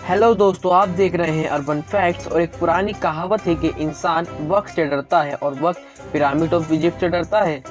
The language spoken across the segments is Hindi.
हेलो दोस्तों, आप देख रहे हैं अर्बन फैक्ट्स। और एक पुरानी कहावत है कि इंसान वक्त से डरता है और वक्त पिरामिड ऑफ इजिप्ट से डरता है।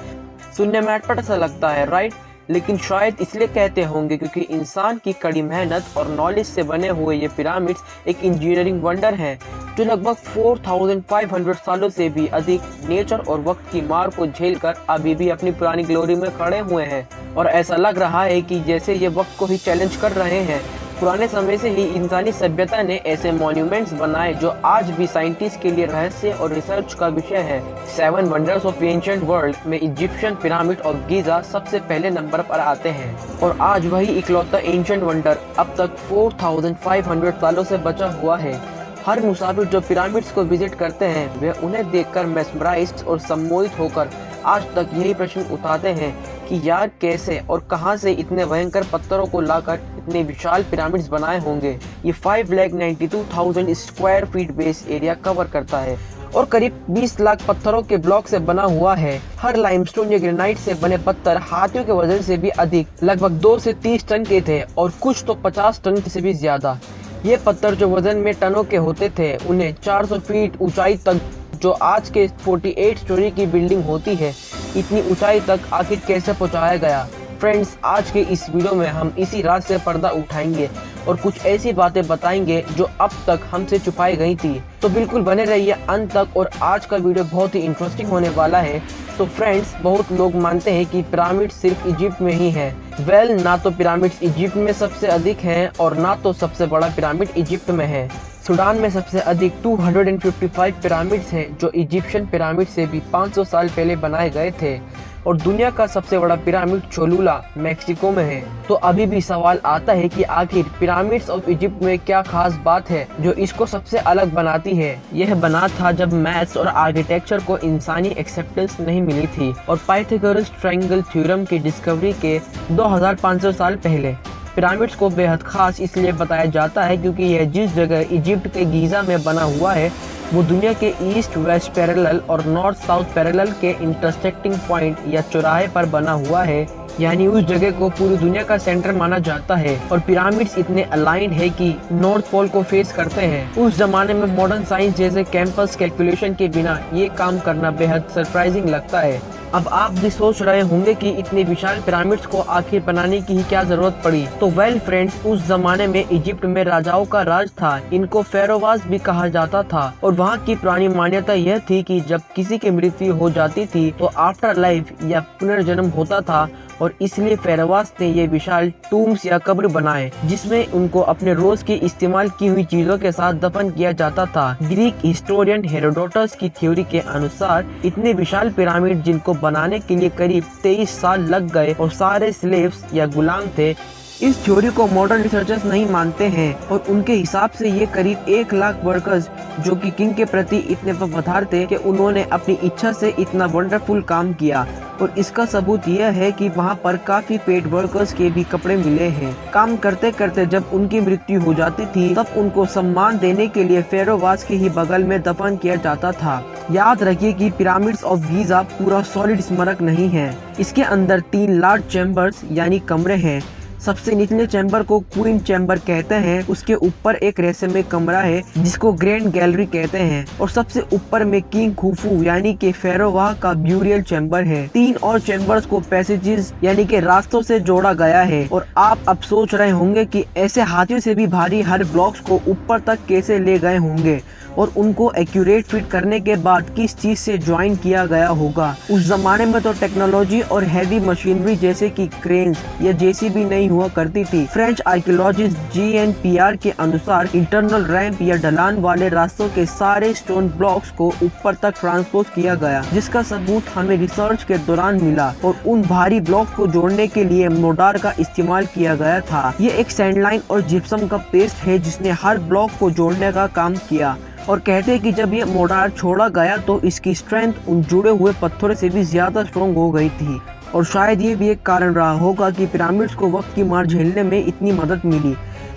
सुनने में अटपटा सा लगता है, राइट? लेकिन शायद इसलिए कहते होंगे क्योंकि इंसान की कड़ी मेहनत और नॉलेज से बने हुए ये पिरामिड्स एक इंजीनियरिंग वंडर हैं जो लगभग 4500 सालों से भी अधिक नेचर और वक्त की मार को झेलकर अभी भी अपनी पुरानी ग्लोरी में खड़े हुए हैं। और ऐसा लग रहा है कि जैसे ये वक्त को ही चैलेंज कर रहे हैं। पुराने समय से ही इंसानी सभ्यता ने ऐसे मॉन्यूमेंट्स बनाए जो आज भी साइंटिस्ट के लिए रहस्य और रिसर्च का विषय है। 7 वंडर्स ऑफ एंशिएंट वर्ल्ड में इजिप्शियन पिरामिड ऑफ गीजा सबसे पहले नंबर पर आते हैं और आज वही इकलौता एंशिएंट वंडर अब तक 4500 सालों से बचा हुआ है। हर मुसाफिर जो पिरामिड्स को विजिट करते हैं वे उन्हें देखकर मेस्मराइज्ड और सम्मोहित होकर आज तक यही प्रश्न उठाते हैं कि यार कैसे और कहां से इतने भयंकर पत्थरों को लाकर इतने विशाल पिरामिड्स बनाए होंगे। ये 5,92,000 square feet base area cover करता है और करीब 20 लाख पत्थरों के ब्लॉक से बना हुआ है। हर लाइमस्टोन या ग्रेनाइट से बने पत्थर हाथियों के वजन से भी अधिक, लगभग 2 से 30 टन के थे और कुछ तो 50 टन से भी ज्यादा। ये पत्थर जो वजन में टनों के होते थे उन्हें 400 फीट ऊंचाई तक, जो आज के 48 स्टोरी की बिल्डिंग होती है, इतनी ऊंचाई तक आखिर कैसे पहुंचाया गया। फ्रेंड्स, आज के इस वीडियो में हम इसी राज से पर्दा उठाएंगे और कुछ ऐसी बातें बताएंगे जो अब तक हमसे छुपाई गई थी। तो बिल्कुल बने रहिए अंत तक और आज का वीडियो बहुत ही इंटरेस्टिंग होने वाला है। तो फ्रेंड्स, बहुत लोग मानते हैं कि पिरामिड सिर्फ इजिप्ट में ही है। वेल, ना तो पिरामिड्स इजिप्ट में सबसे अधिक हैं और ना तो सबसे बड़ा पिरामिड इजिप्ट में है। सूडान में सबसे अधिक 255 पिरामिड्स हैं जो इजिप्शियन पिरामिड से भी 500 साल पहले बनाए गए थे और दुनिया का सबसे बड़ा पिरामिड चोलुला मैक्सिको में है। तो अभी भी सवाल आता है कि आखिर पिरामिड्स ऑफ इजिप्ट में क्या खास बात है जो इसको सबसे अलग बनाती है। यह बना था जब मैथ्स और आर्किटेक्चर को इंसानी एक्सेप्टेंस नहीं मिली थी और पाइथागोरस ट्रायंगल थ्योरम की डिस्कवरी के 2500 साल पहले। पिरामिड्स को बेहद खास इसलिए बताया जाता है क्योंकि यह जिस जगह इजिप्ट के गीजा में बना हुआ है वो दुनिया के ईस्ट वेस्ट पैरेलल और नॉर्थ साउथ पैरेलल के इंटरसेक्टिंग पॉइंट या चौराहे पर बना हुआ है, यानी उस जगह को पूरी दुनिया का सेंटर माना जाता है। और पिरामिड्स इतने अलाइंड है कि नॉर्थ पोल को फेस करते हैं। उस जमाने में मॉडर्न साइंस जैसे कैंपस कैलकुलेशन के बिना ये काम करना बेहद सरप्राइजिंग लगता है। अब आप भी सोच रहे होंगे कि इतने विशाल पिरामिड्स को आखिर बनाने की ही क्या जरूरत पड़ी। तो वेल फ्रेंड्स, उस जमाने में इजिप्ट में राजाओं का राज था। इनको फेरोवास भी कहा जाता था और वहाँ की पुरानी मान्यता यह थी कि जब किसी की मृत्यु हो जाती थी तो आफ्टर लाइफ या पुनर्जन्म होता था और इसलिए फेरोवास ने ये विशाल टूम्स या कब्र बनाए जिसमें उनको अपने रोज की इस्तेमाल की हुई चीजों के साथ दफन किया जाता था। ग्रीक हिस्टोरियन हेरोडोटस की थ्योरी के अनुसार इतने विशाल पिरामिड जिनको बनाने के लिए करीब 23 साल लग गए और सारे स्लेव्स या गुलाम थे। इस थ्योरी को मॉडर्न रिसर्चर्स नहीं मानते हैं और उनके हिसाब से ये करीब 1 लाख वर्कर्स जो कि किंग के प्रति इतने वफादार थे कि उन्होंने अपनी इच्छा से इतना वंडरफुल काम किया। और इसका सबूत यह है कि वहाँ पर काफी पेड वर्कर्स के भी कपड़े मिले हैं। काम करते करते जब उनकी मृत्यु हो जाती थी तब उनको सम्मान देने के लिए फेरोवास के ही बगल में दफन किया जाता था। याद रखिए कि पिरामिड्स ऑफ गीजा पूरा सॉलिड स्मारक नहीं है। इसके अंदर 3 लार्ज चैम्बर्स यानी कमरे हैं। सबसे निचले चैम्बर को क्वीन चैम्बर कहते हैं, उसके ऊपर एक रहस्यमय कमरा है जिसको ग्रैंड गैलरी कहते हैं और सबसे ऊपर में किंग खुफू यानी कि फेरोवाह का ब्यूरियल चैम्बर है। 3 और चैम्बर्स को पैसेजेस यानी कि रास्तों से जोड़ा गया है। और आप अब सोच रहे होंगे कि ऐसे हाथियों से भी भारी हर ब्लॉक्स को ऊपर तक कैसे ले गए होंगे और उनको एक्यूरेट फिट करने के बाद किस चीज से ज्वाइन किया गया होगा। उस जमाने में तो टेक्नोलॉजी और हैवी मशीनरी जैसे कि क्रेन्स या जेसीबी नहीं हुआ करती थी। फ्रेंच आर्कियोलॉजिस्ट GNPR के अनुसार इंटरनल रैंप या ढलान वाले रास्तों के सारे स्टोन ब्लॉक्स को ऊपर तक ट्रांसपोज किया गया, जिसका सबूत हमें रिसर्च के दौरान मिला। और उन भारी ब्लॉक को जोड़ने के लिए मोर्टार का इस्तेमाल किया गया था। ये एक सैंडलाइन और जिप्सम का पेस्ट है जिसने हर ब्लॉक को जोड़ने का काम किया। और कहते हैं कि जब ये मोर्टार छोड़ा गया तो इसकी स्ट्रेंथ उन जुड़े हुए पत्थरों से भी ज्यादा स्ट्रॉन्ग हो गई थी। और शायद ये भी एक कारण रहा होगा कि पिरामिड्स को वक्त की मार झेलने में इतनी मदद मिली।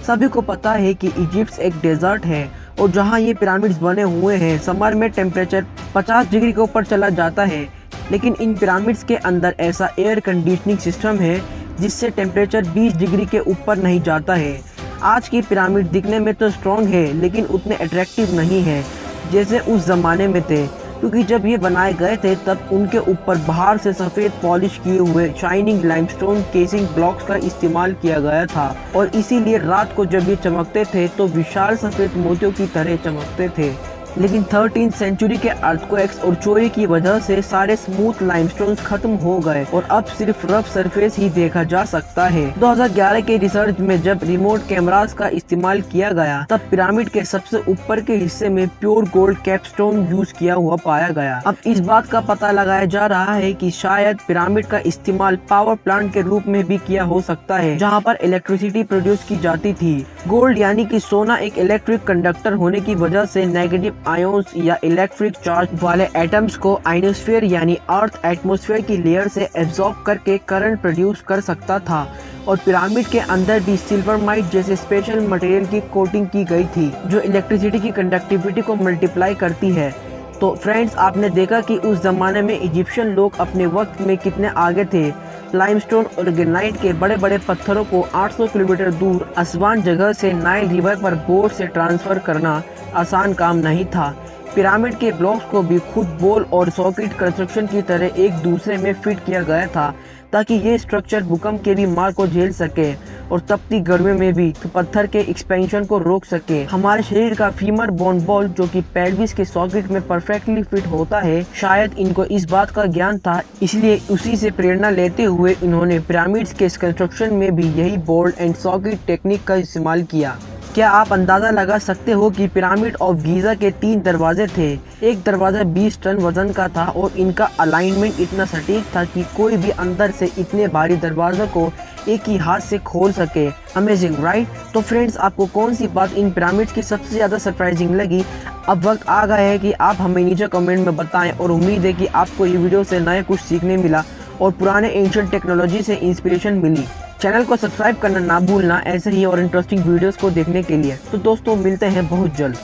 सभी को पता है कि इजिप्ट एक डेजर्ट है और जहाँ ये पिरामिड्स बने हुए हैं समर में टेम्परेचर 50 डिग्री के ऊपर चला जाता है, लेकिन इन पिरामिड्स के अंदर ऐसा एयर कंडीशनिंग सिस्टम है जिससे टेम्परेचर 20 डिग्री के ऊपर नहीं जाता है। आज की पिरामिड दिखने में तो स्ट्रॉन्ग है लेकिन उतने अट्रैक्टिव नहीं है जैसे उस जमाने में थे, क्योंकि जब ये बनाए गए थे तब उनके ऊपर बाहर से सफ़ेद पॉलिश किए हुए शाइनिंग लाइमस्टोन केसिंग ब्लॉक्स का इस्तेमाल किया गया था और इसीलिए रात को जब ये चमकते थे तो विशाल सफ़ेद मोतियों की तरह चमकते थे। लेकिन 13th सेंचुरी के अर्थक्वेक्स और चोरी की वजह से सारे स्मूथ लाइमस्टोन्स खत्म हो गए और अब सिर्फ रफ सरफेस ही देखा जा सकता है। 2011 के रिसर्च में जब रिमोट कैमरास का इस्तेमाल किया गया तब पिरामिड के सबसे ऊपर के हिस्से में प्योर गोल्ड कैपस्टोन यूज किया हुआ पाया गया। अब इस बात का पता लगाया जा रहा है कि शायद पिरामिड का इस्तेमाल पावर प्लांट के रूप में भी किया हो सकता है, जहाँ पर इलेक्ट्रिसिटी प्रोड्यूस की जाती थी। गोल्ड यानी कि सोना एक इलेक्ट्रिक कंडक्टर होने की वजह से नेगेटिव आयोन्स या इलेक्ट्रिक चार्ज वाले एटम्स को आइनोस्फीयर यानी अर्थ एटमॉस्फेयर की लेयर से एब्जॉर्ब करके करंट प्रोड्यूस कर सकता था और पिरामिड के अंदर भी सिल्वरमाइट जैसे स्पेशल मटेरियल की कोटिंग की गई थी जो इलेक्ट्रिसिटी की कंडक्टिविटी को मल्टीप्लाई करती है। तो फ्रेंड्स, आपने देखा कि उस जमाने में इजिप्शियन लोग अपने वक्त में कितने आगे थे। लाइमस्टोन और ग्रेनाइट के बड़े बड़े पत्थरों को 800 किलोमीटर दूर आसमान जगह से नाइल रिवर पर बोट से ट्रांसफर करना आसान काम नहीं था। पिरामिड के ब्लॉक्स को भी खुद बॉल और सॉकेट कंस्ट्रक्शन की तरह एक दूसरे में फिट किया गया था ताकि ये स्ट्रक्चर भूकंप के भी मार को झेल सके और तपती गर्मी में भी पत्थर के एक्सपेंशन को रोक सके। हमारे शरीर का फीमर बोन बॉल जो कि पेल्विस के सॉकेट में परफेक्टली फिट होता है, शायद इनको इस बात का ज्ञान था, इसलिए उसी से प्रेरणा लेते हुए इन्होंने पिरामिड्स के कंस्ट्रक्शन में भी यही बॉल एंड सॉकेट टेक्निक का इस्तेमाल किया। क्या आप अंदाजा लगा सकते हो कि पिरामिड ऑफ गीजा के 3 दरवाजे थे। एक दरवाजा 20 टन वजन का था और इनका अलाइनमेंट इतना सटीक था कि कोई भी अंदर से इतने भारी दरवाजों को एक ही हाथ से खोल सके। Amazing, right? तो फ्रेंड्स, आपको कौन सी बात इन पिरामिड्स की सबसे ज़्यादा सरप्राइजिंग लगी? अब वक्त आ गया है कि आप हमें नीचे कमेंट में बताएं और उम्मीद है कि आपको ये वीडियो से नया कुछ सीखने मिला और पुराने एंशिएंट टेक्नोलॉजी से इंस्पिरेशन मिली। चैनल को सब्सक्राइब करना ना भूलना ऐसे ही और इंटरेस्टिंग वीडियोस को देखने के लिए। तो दोस्तों, मिलते हैं बहुत जल्द।